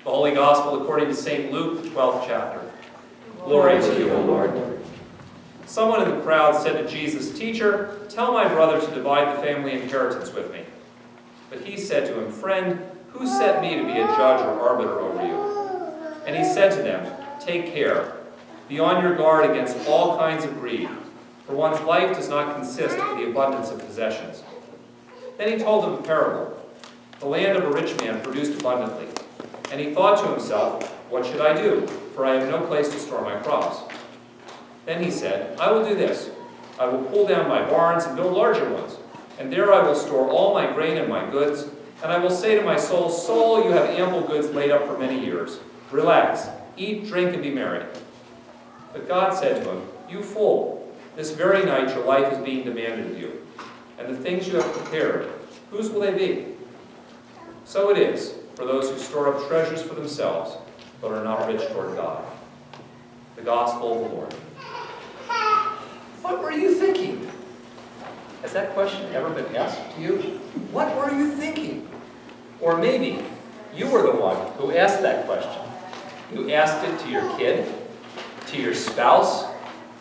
The Holy Gospel according to St. Luke, the 12th chapter. Glory to you, O Lord. Someone in the crowd said to Jesus, "Teacher, tell my brother to divide the family inheritance with me." But he said to him, "Friend, who set me to be a judge or arbiter over you?" And he said to them, "Take care. Be on your guard against all kinds of greed, for one's life does not consist of the abundance of possessions." Then he told them a parable. The land of a rich man produced abundantly. And he thought to himself, "What should I do? For I have no place to store my crops." Then he said, "I will do this. I will pull down my barns and build larger ones. And there I will store all my grain and my goods. And I will say to my soul, 'Soul, you have ample goods laid up for many years. Relax, eat, drink, and be merry.' But God said to him, 'You fool, this very night your life is being demanded of you. And the things you have prepared, whose will they be?' So it is for those who store up treasures for themselves, but are not rich toward God." The Gospel of the Lord. What were you thinking? Has that question ever been asked to you? What were you thinking? Or maybe you were the one who asked that question. You asked it to your kid, to your spouse,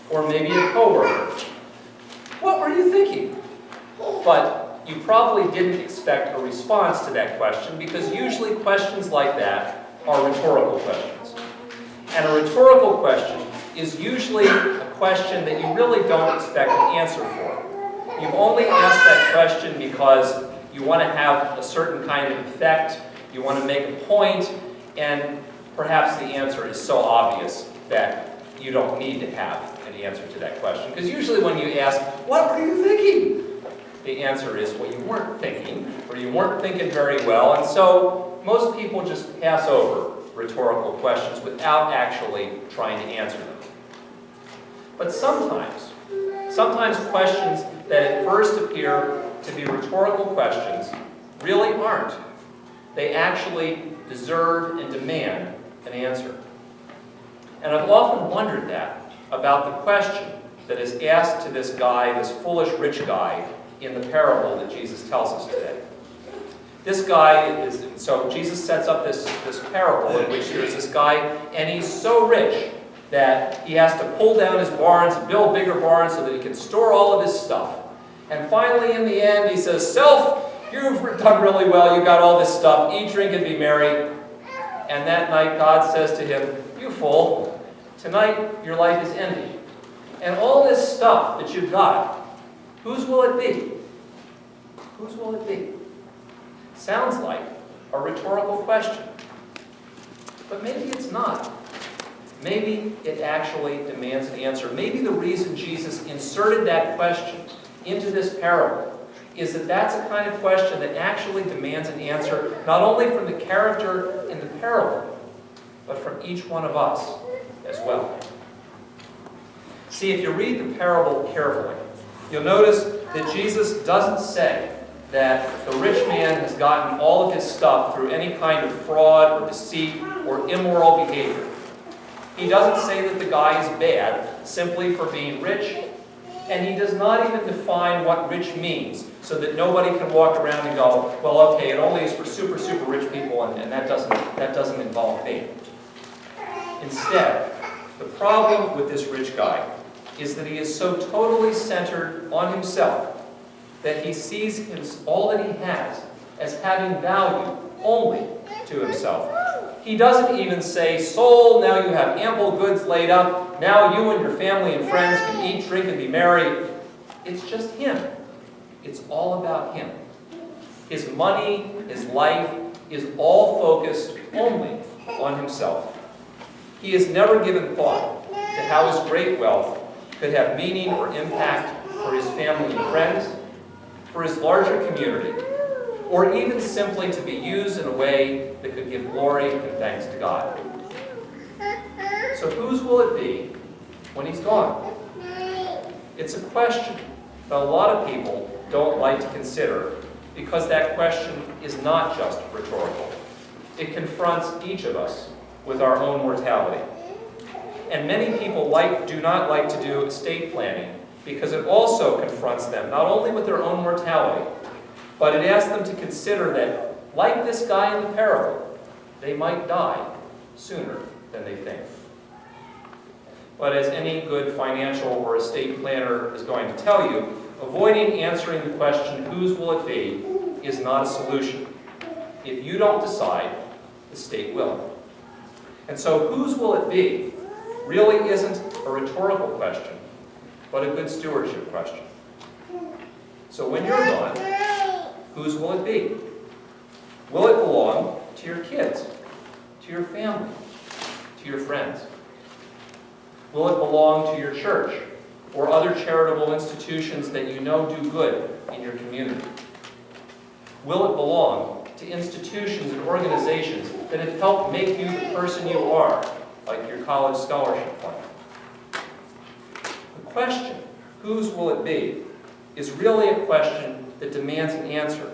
or maybe a coworker. What were you thinking? But you probably didn't expect a response to that question, because usually questions like that are rhetorical questions. And a rhetorical question is usually a question that you really don't expect an answer for. You've only asked that question because you want to have a certain kind of effect, you want to make a point, and perhaps the answer is so obvious that you don't need to have an answer to that question. Because usually when you ask, "What were you thinking?" the answer is, well, you weren't thinking, or you weren't thinking very well, and so most people just pass over rhetorical questions without actually trying to answer them. But sometimes questions that at first appear to be rhetorical questions really aren't. They actually deserve and demand an answer. And I've often wondered that about the question that is asked to this guy, this foolish rich guy, in the parable that Jesus tells us today. This guy is, so Jesus sets up this parable in which there's this guy, and he's so rich that he has to pull down his barns and build bigger barns so that he can store all of his stuff. And finally, in the end, he says, "Self, you've done really well, you got all this stuff, eat, drink, and be merry." And that night, God says to him, "You fool, tonight your life is ended. And all this stuff that you've got, whose will it be?" Whose will it be? Sounds like a rhetorical question. But maybe it's not. Maybe it actually demands an answer. Maybe the reason Jesus inserted that question into this parable is that that's a kind of question that actually demands an answer, not only from the character in the parable, but from each one of us as well. See, if you read the parable carefully, you'll notice that Jesus doesn't say that the rich man has gotten all of his stuff through any kind of fraud or deceit or immoral behavior. He doesn't say that the guy is bad simply for being rich, and he does not even define what rich means so that nobody can walk around and go, "Well, okay, it only is for super, super rich people, and that doesn't involve me." Instead, the problem with this rich guy is that he is so totally centered on himself that he sees all that he has as having value only to himself. He doesn't even say, "Soul, now you have ample goods laid up. Now you and your family and friends can eat, drink, and be merry." It's just him. It's all about him. His money, his life, is all focused only on himself. He has never given thought to how his great wealth could have meaning or impact for his family and friends, for his larger community, or even simply to be used in a way that could give glory and thanks to God. So whose will it be when he's gone? It's a question that a lot of people don't like to consider, because that question is not just rhetorical. It confronts each of us with our own mortality. And many people do not like to do estate planning because it also confronts them not only with their own mortality, but it asks them to consider that, like this guy in the parable, they might die sooner than they think. But as any good financial or estate planner is going to tell you, avoiding answering the question, whose will it be, is not a solution. If you don't decide, the state will. And so whose will it be really isn't a rhetorical question, but a good stewardship question. So when you're gone, whose will it be? Will it belong to your kids, to your family, to your friends? Will it belong to your church or other charitable institutions that you know do good in your community? Will it belong to institutions and organizations that have helped make you the person you are, like your college scholarship fund? The question, whose will it be, is really a question that demands an answer,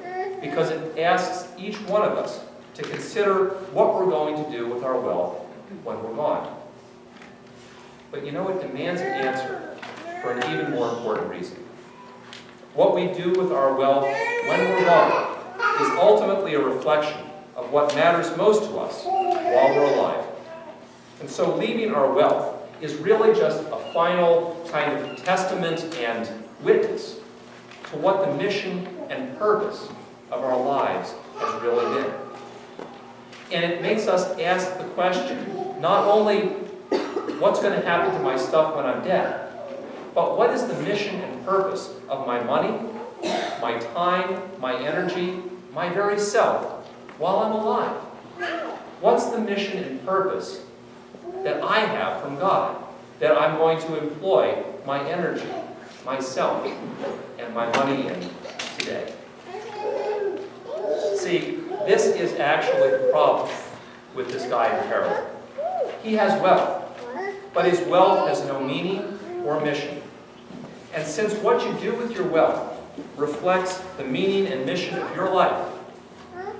because it asks each one of us to consider what we're going to do with our wealth when we're gone. But you know, it demands an answer for an even more important reason. What we do with our wealth when we're gone is ultimately a reflection of what matters most to us while we're alive. And so leaving our wealth is really just a final kind of testament and witness to what the mission and purpose of our lives has really been. And it makes us ask the question, not only what's going to happen to my stuff when I'm dead, but what is the mission and purpose of my money, my time, my energy, my very self while I'm alive? What's the mission and purpose that I have from God that I'm going to employ my energy, myself, and my money in today? See, this is actually the problem with this guy in the parable. He has wealth, but his wealth has no meaning or mission. And since what you do with your wealth reflects the meaning and mission of your life,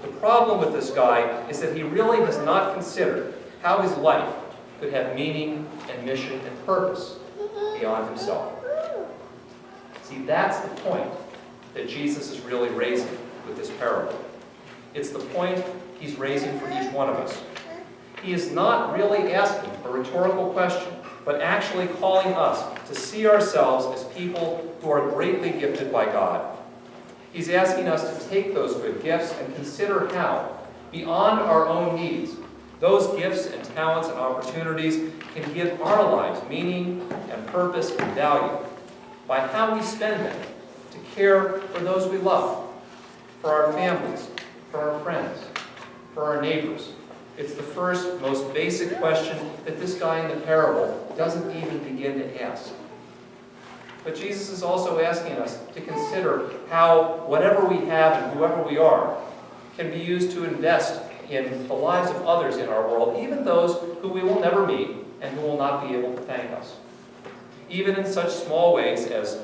the problem with this guy is that he really has not considered how his life could have meaning and mission and purpose beyond himself. See, that's the point that Jesus is really raising with this parable. It's the point he's raising for each one of us. He is not really asking a rhetorical question, but actually calling us to see ourselves as people who are greatly gifted by God. He's asking us to take those good gifts and consider how, beyond our own needs, those gifts and talents and opportunities can give our lives meaning and purpose and value by how we spend them to care for those we love, for our families, for our friends, for our neighbors. It's the first, most basic question that this guy in the parable doesn't even begin to ask. But Jesus is also asking us to consider how whatever we have and whoever we are can be used to invest in the lives of others in our world, even those who we will never meet and who will not be able to thank us. Even in such small ways as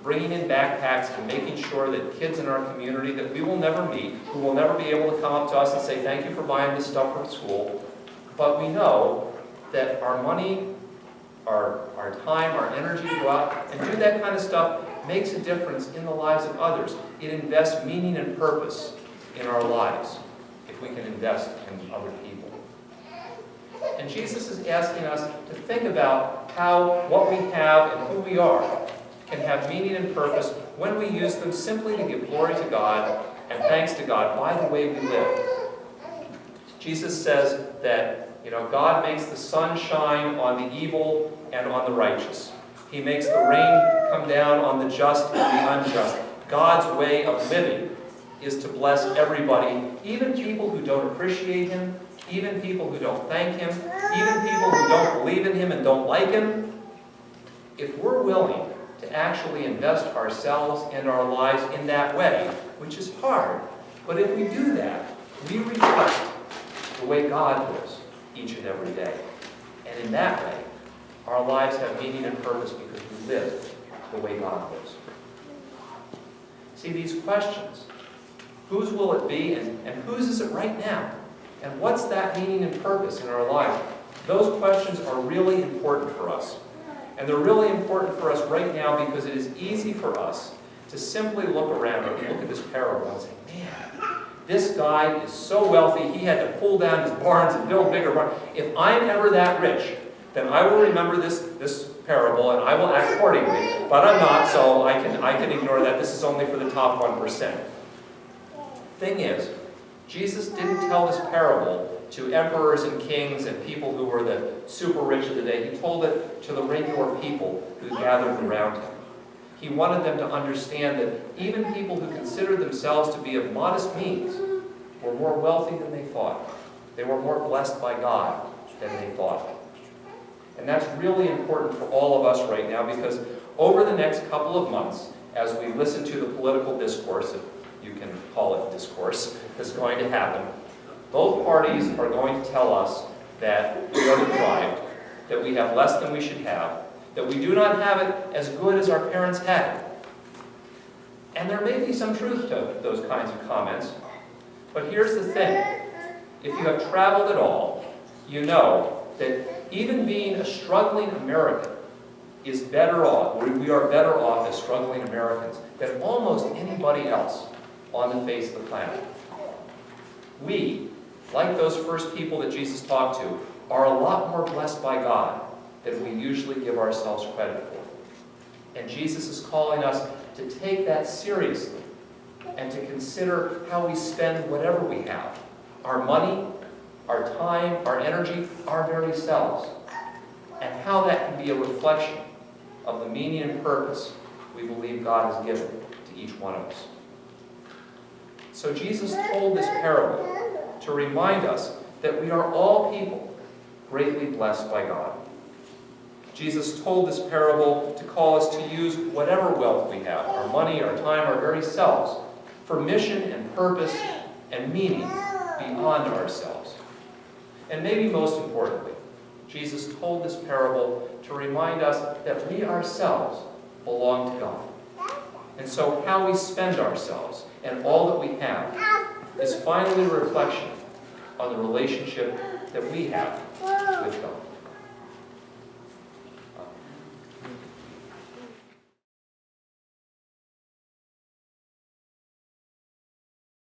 bringing in backpacks and making sure that kids in our community that we will never meet, who will never be able to come up to us and say, thank you for buying this stuff from school, but we know that our money, our time, our energy to go out and do that kind of stuff makes a difference in the lives of others. It invests meaning and purpose in our lives if we can invest in other people. And Jesus is asking us to think about how what we have and who we are can have meaning and purpose when we use them simply to give glory to God and thanks to God by the way we live. Jesus says that, God makes the sun shine on the evil and on the righteous. He makes the rain come down on the just and the unjust. God's way of living is to bless everybody, even people who don't appreciate Him, even people who don't thank Him, even people who don't believe in Him and don't like Him. If we're willing to actually invest ourselves and our lives in that way, which is hard, but if we do that, we reflect the way God lives each and every day. And in that way, our lives have meaning and purpose because we live the way God lives. See, these questions, whose will it be and whose is it right now? And what's that meaning and purpose in our life? Those questions are really important for us. And they're really important for us right now because it is easy for us to simply look around and look at this parable and say, man, this guy is so wealthy, he had to pull down his barns and build bigger barns. If I'm ever that rich, then I will remember this parable and I will act accordingly. But I'm not, so I can ignore that. This is only for the top 1%. Thing is, Jesus didn't tell this parable to emperors and kings and people who were the super rich of the day. He told it to the regular people who gathered around him. He wanted them to understand that even people who considered themselves to be of modest means were more wealthy than they thought. They were more blessed by God than they thought. And that's really important for all of us right now, because over the next couple of months, as we listen to the political discourse, if you can call it discourse, that's going to happen, both parties are going to tell us that we are deprived, that we have less than we should have, that we do not have it as good as our parents had. And there may be some truth to those kinds of comments, but here's the thing. If you have traveled at all, you know that even being a struggling American is better off, or we are better off as struggling Americans than almost anybody else on the face of the planet. We, like those first people that Jesus talked to, are a lot more blessed by God than we usually give ourselves credit for. And Jesus is calling us to take that seriously and to consider how we spend whatever we have. Our money, our time, our energy, our very selves. And how that can be a reflection of the meaning and purpose we believe God has given to each one of us. So Jesus told this parable to remind us that we are all people greatly blessed by God. Jesus told this parable to call us to use whatever wealth we have, our money, our time, our very selves, for mission and purpose and meaning beyond ourselves. And maybe most importantly, Jesus told this parable to remind us that we ourselves belong to God. And so how we spend ourselves and all that we have is finally a reflection on the relationship that we have with God.